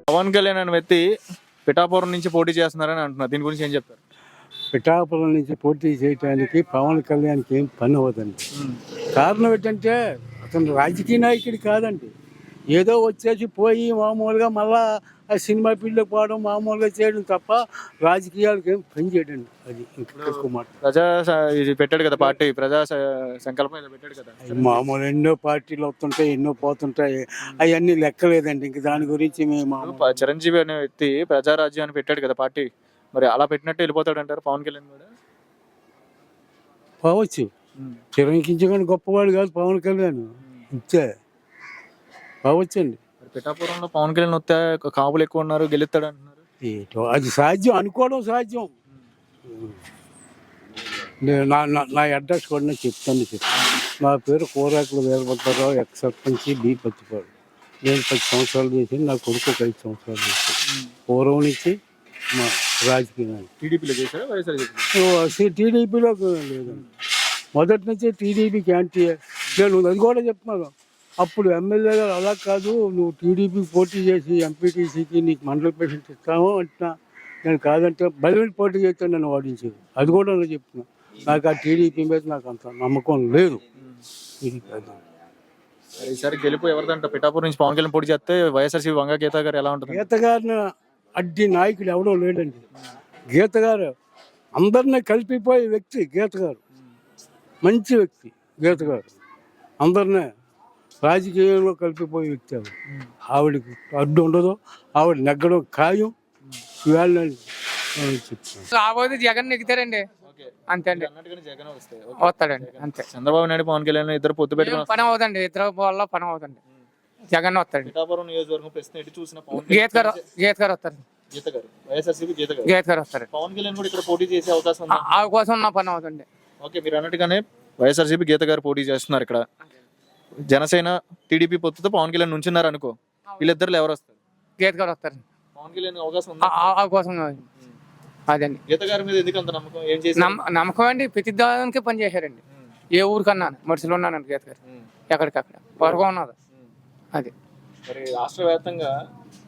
పవన్ కళ్యాణ్ అనే వ్యక్తి పిఠాపురం నుంచి పోటీ చేస్తున్నారని అంటున్నారు. దీని గురించి ఏం చెప్తారు? పిఠాపురం నుంచి పోటీ చేయడానికి పవన్ కళ్యాణ్కి ఏం పని అవ్వదండి. కారణం ఏంటంటే అతను రాజకీయ నాయకుడు కాదండి. ఏదో వచ్చేసి పోయి మామూలుగా మళ్ళా ఆ సినిమా ఫీల్డ్కి పోవడం మామూలుగా చేయడం తప్ప రాజకీయాలకు ఏం పని చేయడండి. అది ఇంకొక మాట. ఇది పెట్టాడు కదా పార్టీ, సంకల్పం ఏదో పెట్టాడు కదా. మామూలు ఎన్నో పార్టీలు వస్తుంటాయి, ఎన్నో పోతుంటాయి, అవన్నీ లెక్కలేదండి. ఇంక దాని గురించి మేము చిరంజీవి అనే వ్యక్తి ప్రజారాజ్యం అని పెట్టాడు కదా పార్టీ, మరి అలా పెట్టినట్టు వెళ్ళిపోతాడు అంటారు పవన్ కళ్యాణ్ కూడా? పోవచ్చు. చిరంజీవి గొప్పవాడు కాదు పవన్ కళ్యాణ్, ఇంతే పోవచ్చండి. పిఠాపురంలో పవన్ కళ్యాణ్ వస్తే కాపులు ఎక్కువ ఉన్నారు, గెలుస్తాడు అంటున్నారు. అది సాధ్యం, అనుకోవడం సాధ్యం. నా అడ్రస్ కూడా చెప్తాను. నా పేరు కోరాకుల వీరభద్రరావు, ఎక్స్ సర్పంచ్ బి పత్తిపాడు. నేను 10 సంవత్సరాలు చేసి నా కొడుకు 5 సంవత్సరాలు చేశాను. పూర్వం నుంచి మా రాజకీయ టీడీపీలో చేశారు, టీడీపీలో లేదండి. మొదటి నుంచి టీడీపీకి యాంటీ. నేను అది కూడా చెప్తున్నాను. అప్పుడు ఎమ్మెల్యే గారు అలా కాదు, నువ్వు టీడీపీకి పోటీ చేసి ఎంపీటీసీకి నీకు మండల ప్రెసిడెంట్ ఇస్తాము అంటున్నా. నేను కాదంటే బయలుదేరి పోటీ చేస్తాను, నన్ను వాడించేది. అది కూడా నేను చెప్తున్నా. నాకు ఆ టీడీపీ మీద నాకు అంత నమ్మకం లేదు. ఇది కాదు. ఈసారి గెలుపు ఎవరిదంట? పిఠాపురం నుంచి పవన్ కళ్యాణ్ పోటీ చేస్తే వైఎస్ఆర్సీపీ వంగ గీత గారు ఎలా ఉంటుంది? గీత గారిని అడ్డి నాయకుడు ఎవడో లేడండి. గీత గారు అందరినీ కలిపిపోయే వ్యక్తి. గీత గారు మంచి వ్యక్తి. గీత గారు అందరినీ రాజకీయంలో కలిపిపోయే వ్యక్తి. ఆవిడకి అడ్డు ఉండదు, ఆవిడ నెగ్గడం ఖాయం. ఇవాళ రాబోయే జగన్ నెగ్గుతారండి, అంతే అండి. వస్తాడండి అంతే. చంద్రబాబు నాయుడు పవన్ కళ్యాణ్ ఇద్దరు పొత్తు పెట్టుకుని పని అవుతుంది, ఇద్దరు వల్ల పని అవుతుంది. జగన్ వస్తాడు. పిఠాపురం నియోజకవర్గం ప్రశ్న ఎటు చూసిన గీత గారు వస్తారు. వైఎస్ఆర్సీపీ గీత గారు వస్తారు. పవన్ కళ్యాణ్ కూడా ఇక్కడ పోటీ చేసే అవకాశం ఉంది. అవకాశం ఉన్న పని అవుతుంది. ఓకే, మీరు అన్నట్టుగానే వైఎస్ఆర్సీపీ గీత గారు పోటీ చేస్తున్నారు ఇక్కడ. జనసేన టీడీపీ పొత్తుతో పవన్ కళ్యాణ్ నుంచున్నారు అనుకో, వీళ్ళిద్దరు ఎవరు వస్తారు? గీత గారు వస్తారు. పవన్ కళ్యాణ్ అవకాశం అవకాశం అదండి. గీత గారి మీద ఎందుకు అంత నమ్మకం? ఏం చేసి నమ్మకం అండి, ప్రతి దానికి పని చేశారండి. ఏ ఊరికన్నా మనుషులు ఉన్నానండి గీత గారు, ఎక్కడికక్కడ వరకు ఉన్నది. అది మరి రాష్ట్ర వ్యాప్తంగా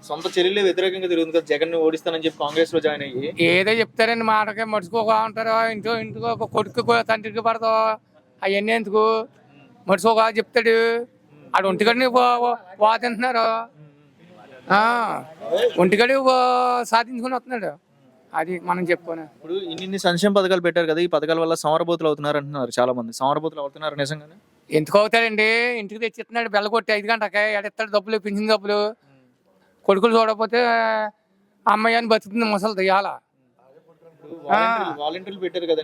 సొంత చెల్లెలే వ్యతిరేకంగా తిరుగుతుంది కదా, జగన్ ఓడిస్తానని చెప్పి కాంగ్రెస్ లో జాయిన్ అయ్యి. ఏదో చెప్తారండి, మాటకి మడుచుకోగా ఉంటారు. ఇంటికి ఒక కొడుకు తండ్రికి పడతావు, అవన్నీ ఎందుకు? మడుచుకోగా చెప్తాడు. ఆడు ఒంటిగడిని తింటున్నారు, ఒంటిగడి సాధించుకుని వస్తున్నాడు. అది మనం చెప్పుకోను. ఇప్పుడు ఇన్ని సంక్షేమ పథకాలు పెట్టారు కదా, ఈ పథకాల వల్ల సోమరబోతులు అవుతున్నారు అంటున్నారు చాలా మంది. సోమరబోతులు అవుతున్నారు నిజంగానే? ఎందుకు అవుతాడండి? ఇంటికి తెచ్చిస్తున్నాడు, బెల్ల కొట్టి 5 గంటకి ఎడెత్తాడు డబ్బులు, పింఛన్ డబ్బులు. కొడుకులు చూడకపోతే అమ్మాయి అని బతుకుతుంది ముసలిది. ఇలా వాలంటీర్లు పెట్టారు కదా,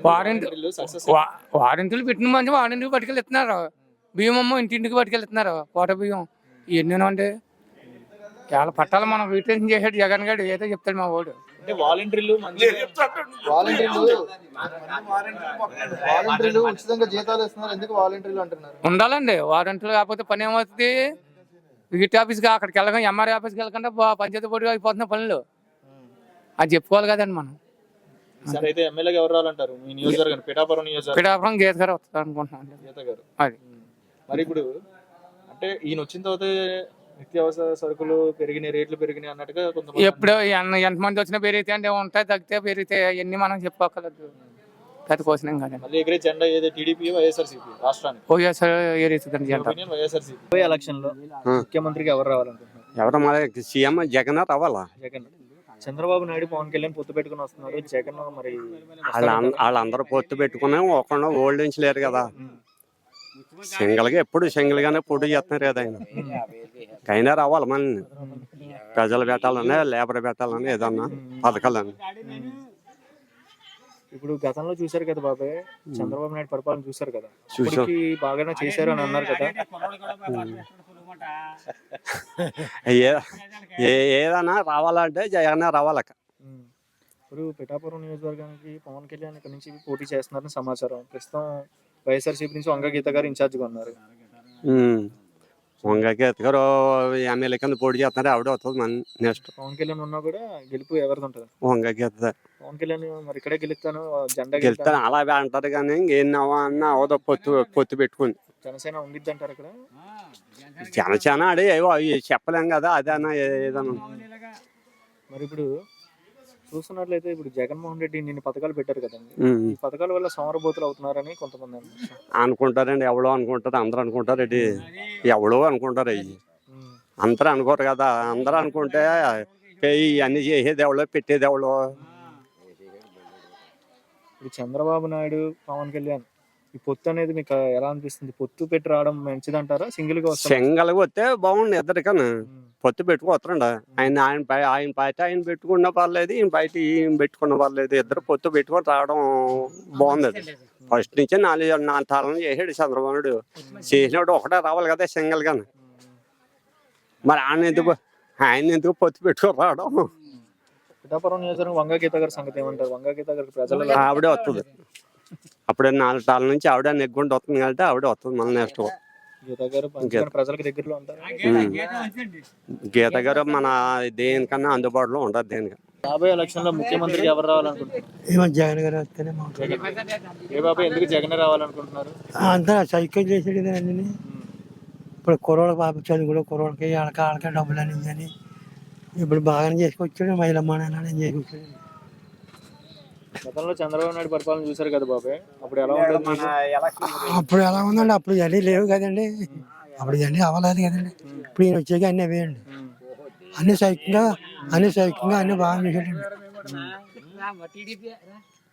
వారంటీలు పెట్టిన మంచి వారంటీలు పట్టుకెళ్ళి ఇస్తున్నారు. బియ్యం అమ్మ ఇంటింటికి పట్టుకెళ్తున్నారు, కోట బియ్యం. ఇవన్నీ అంటే చాలా పట్టాలు మనం రిటర్న్ చేసాడు జగన్ గారు. ఏదో చెప్తాడు మా వాడు. వాలంటీర్లు ఉచితంగా జీతాలు ఇస్తున్నారు, ఎందుకు వాలంటీర్లు అంటున్నారు? ఉండాలండి వారంటీలు, కాకపోతే పని ఏమవుతుంది? విజిట్ ఆఫీస్కి అక్కడికి వెళ్ళగా ఎంఆర్ఐ ఆఫీస్కి వెళ్ళకుండా పంచాయతీ బోర్డుగా అయిపోతున్న పనులు. అది చెప్పుకోవాలి కదండి మనం. అయితే ఎమ్మెల్యేగా ఎవరు రావాలంటారు మీ నియోజకవర్గం? పిఠాపురం గీత గారు వస్తారు అనుకుంటున్నాం. అది మరి ఇప్పుడు అంటే ఈయన వచ్చిన తర్వాత నిత్యావసర సరుకులు పెరిగినాయి, రేట్లు పెరిగినాయి అన్నట్టుగా కొంతమంది. ఎప్పుడు ఎంతమంది వచ్చినా పెరిగితే అంటే ఉంటాయి, తగ్గితే పెరిగితే ఎన్ని మనం చెప్పుకోగలదు. పెద్ద కోసినాం కదా. మళ్ళీ ఎగిరే జెండా ఏదో టీడీపీ వైఎస్ఆర్సీపీ రాష్ట్రానికి. వైఎస్ఆర్సీపీ ఎలక్షన్ లో ముఖ్యమంత్రికి ఎవరు రావాలనుకుంటున్నారు? ఎవరు మన సీఎం జగన్ రావాలా? జగన్. చంద్రబాబు నాయుడు పవన్ కళ్యాణ్ పొత్తు పెట్టుకుని వస్తున్నారు. జగన్ మరి వాళ్ళందరూ పొత్తు పెట్టుకుని ఒకళ్ళు ఓల్డ్ నుంచి లేరు కదా. సింగిల్ గా ఎప్పుడు సింగిల్ గానే పోటీ చేస్తున్నారు కదా ఆయన. అయినా రావాలి మన ప్రజలు పెట్టాలన్నా, లేబర్ పెట్టాలన్నా, ఏదన్నా పథకాలని. ఇప్పుడు గతంలో చూసారు కదా బాబాయ్, చంద్రబాబు నాయుడు పరిపాలన చూసారు కదా, బాగానే చేశారు అని అన్నారు కదా. ఏదన్నా రావాలంటే జగన్ రావాలక. ఇప్పుడు పిఠాపురం నియోజకవర్గానికి పవన్ కళ్యాణ్ ఇక్కడ నుంచి పోటీ చేస్తున్నారని సమాచారం. ప్రస్తుతం వైఎస్ఆర్సీపీ నుంచి వంగ గీత గారు ఇన్ఛార్జ్గా ఉన్నారు. వంగ గీత గారు ఎమ్మెల్యే కింద పోటీ చేస్తున్నారు, ఆవిడ అవుతుంది మన నెక్స్ట్. పవన్ కళ్యాణ్ ఉన్నా కూడా గెలుపు ఎవరిది ఉంటుంది? వంగ గీత. పవన్ కళ్యాణ్ మరి ఇక్కడే గెలుస్తాను, జెండా గెలుస్తాను అలాగే అంటారు కానీ ఏం అన్నా అవదో పొత్తు పెట్టుకుంది. జనసేన ఉండిద్ది అంటారు ఇక్కడ. జనసేన ఆడే ఏవో అవి చెప్పలేం కదా, అదేనా ఏదన్నా. మరి ఇప్పుడు చూస్తున్నట్లయితే ఇప్పుడు జగన్మోహన్ రెడ్డి నిన్న పథకాలు పెట్టారు కదండి, ఉమ్. ఈ పథకాల వల్ల సోమరబోతులు అవుతున్నారని కొంతమంది అంటున్నారు. అనుకుంటారండి, ఎవడో అనుకుంటారు, అందరూ అనుకుంటారు. ఇది ఎవడో అనుకుంటారు, అవి ఉమ్. అందరూ అనుకోరు కదా. అందరూ అనుకుంటే ఇవన్నీ చేసేది ఎవడో, పెట్టేది ఎవడో. ఇప్పుడు చంద్రబాబు నాయుడు, పవన్ కళ్యాణ్ ఈ పొత్తు అనేది మీకు ఎలా అనిపిస్తుంది? పొత్తు పెట్టి రావడం మంచిదంటారా, సింగిల్ గా వస్తారా? సింగల్గా వస్తే బాగుండు ఇద్దరికన్నా. ఉమ్. పొత్తు పెట్టుకోవచ్చండి. ఆయన పార్టీ ఆయన పెట్టుకున్న పర్లేదు, ఈయన పార్టీ ఈయన పెట్టుకున్న పర్లేదు. ఇద్దరు పొత్తు పెట్టుకొని రావడం బాగుంది. అది ఫస్ట్ నుంచి 4 తాళం చేసాడు చంద్రబాబు నాయుడు. చేసినప్పుడు ఒకటే రావాలి కదా సింగల్ గా. మరి ఆయన ఎందుకు పొత్తు పెట్టుకొని రావడం? పిఠాపురం నియోజకవర్గం వంగ గీత గారి సంగతి ఏమంటారు? వంగ గీత గారికి ప్రజలు ఆవిడే వస్తుంది. అప్పుడే 4 తాళ్ళ నుంచి ఆవిడ నెగ్గుంటూ వస్తుంది కాబట్టి ఆవిడే వస్తుంది మళ్ళీ నెక్స్ట్. గీత గారు మంచిగా ప్రజలకు దగ్గరలో ఉంటారు. గీత గారు మన దేనికన్నా అందుబాటులో ఉండదు. దేనికన్నా రాబోయే ఎలక్షన్ లో ముఖ్యమంత్రికి ఎవరు రావాలనుకుంటున్నారు? జగన్ గారు వస్తేనే ఏ బాబా ఎందుకు జగన్ రావాలనుకుంటున్నారు? అంతా సైకిల్ చేసాడు కదా అన్ని. ఇప్పుడు కుర్రోళ్ళకి బాబు చదువులో కుర్రోళ్ళకి వాళ్ళకి డబ్బులు అని అని ఇప్పుడు బాగానే చేసుకొచ్చాడు. మహిళమ్మ నాన్న చేసుకొచ్చాడు. గతంలో చంద్రబాబు నాయుడు పరిపాలన చూశారు కదా బాబాయ్, అప్పుడు ఎలా ఉండేది మీకు? అప్పుడు ఎలా ఉందండి, అప్పుడు ఇవన్నీ లేవు కదండి. అప్పుడు ఇవన్నీ అవ్వలేదు కదండి. ఇప్పుడు ఈయన వచ్చాక అన్నీ అవేయండి. అన్ని సైకిల్గా అన్ని బాగా చేసాడండి.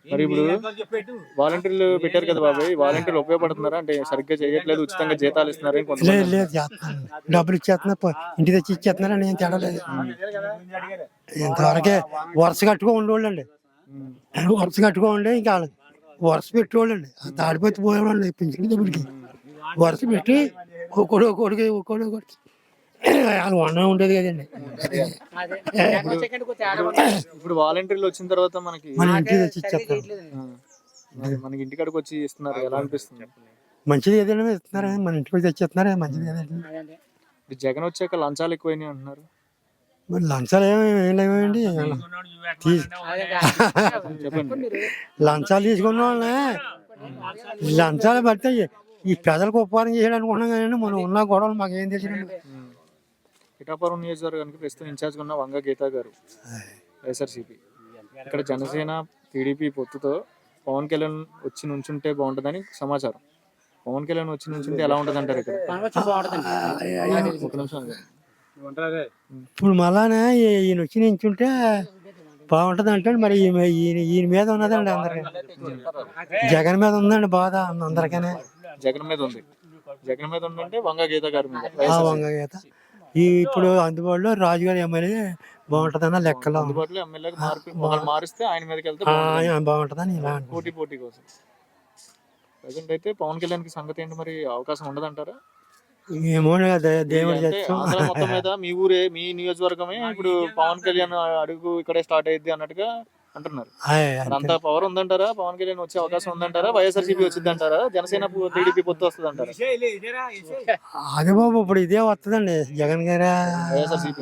మరి ఇప్పుడు వాలంటీర్లు పెట్టారు కదా బాబాయ్, వాలంటీర్లు ఉపయోగపడుతున్నారా? అంటే సరిగ్గా చేయట్లేదు, ఉచితంగా జీతాలు ఇస్తున్నారని కొంతమంది. లేదు చేస్తున్నాను, డబ్బులు ఇచ్చేస్తున్నా, ఇంటి తెచ్చి ఇచ్చేస్తున్నారని ఏం తేడా లేదు. ఇంతవరకే వరుస కట్టుకో ఉండేవాళ్ళండి. వరుస కట్టుకో ఉండే ఇంకా వరుస పెట్టేవాళ్ళండి. తాడిపోతే పోయేవాళ్ళండి పింఛన్ దగ్గరికి. వరుస పెట్టి ఒక్కొక్కడికి వాళ్ళు వండడం ఉండేది కదండి. ఇప్పుడు వాలంటీర్లు వచ్చిన తర్వాత మనకి మన ఇంటికి తెచ్చి ఇచ్చేస్తారు. మనకి ఇంటికాడికి వచ్చి ఇస్తున్నారు, ఎలా అనిపిస్తుంది? మంచిది ఏదైనా ఇస్తున్నారా, మన ఇంటికి తెచ్చిస్తున్నారా, మంచిది ఏదండి. ఇప్పుడు జగన్ వచ్చాక లంచాలు ఎక్కువైనాయి అంటున్నారు. మరి లంచాలు ఏం లేవండి. చెప్పండి. లంచాలు తీసుకున్న వాళ్ళనే లంచాలు పడితే ఈ ప్రజలకు ఉపకారం చేయాలి అనుకున్నాం కానీ మనం ఉన్న గొడవలు మాకు ఏం తెలిసిందండి. పిఠాపురం నియోజకవర్గానికి ప్రస్తుతం ఇన్ఛార్జ్ ఉన్న వంగ గీత గారు, వైఎస్ఆర్సీపీ. ఇక్కడ జనసేన టీడీపీ పొత్తుతో పవన్ కళ్యాణ్ వచ్చి నుంచుంటే బాగుంటుందని సమాచారం. పవన్ కళ్యాణ్ వచ్చి నుంచుంటే ఎలా ఉంటుంది అంటారు ఇక్కడ? ఒక నిమిషం ఆగండి. ఇప్పుడు మళ్ళానే ఈయన వచ్చి నించుంటే బాగుంటుంది అంటే మరి ఈయన మీద ఉన్నదండి అందరికి. జగన్ మీద ఉందండి బాధ అందరికనే. జగన్ మీద ఉంది. జగన్ మీద ఉందంటే వంగ గీత గారి మీద. వంగ గీత ఇప్పుడు అందుబాటులో రాజుగారి ఎమ్మెల్యే బాగుంటుందన్న లెక్కలో. అందుబాటులో ఎమ్మెల్యేకి మారిస్తే ఆయన మీదకి వెళ్తే బాగుంటుందని ఇలా పోటీ కోసం. ప్రజెంట్ అయితే పవన్ కళ్యాణ్ కి సంగతి ఏంటి, మరి అవకాశం ఉండదంటారా? ఏమో దేవుడు ఆంధ్ర మొత్తం మీద మీ ఊరే, మీ నియోజకవర్గమే ఇప్పుడు పవన్ కళ్యాణ్ అడుగు ఇక్కడే స్టార్ట్ అయ్యింది అన్నట్టుగా అంటున్నారు. అంత పవర్ ఉందంటారా? పవన్ కళ్యాణ్ వచ్చే అవకాశం ఉందంటారా? వైఎస్ఆర్సీపీ వచ్చింది అంటారా? జనసేన టీడీపీ పొత్తు వస్తుంది అంటారా? అదే బాబు ఇప్పుడు ఇదే వస్తుందండి జగన్ గారు వైఎస్ఆర్సీపీ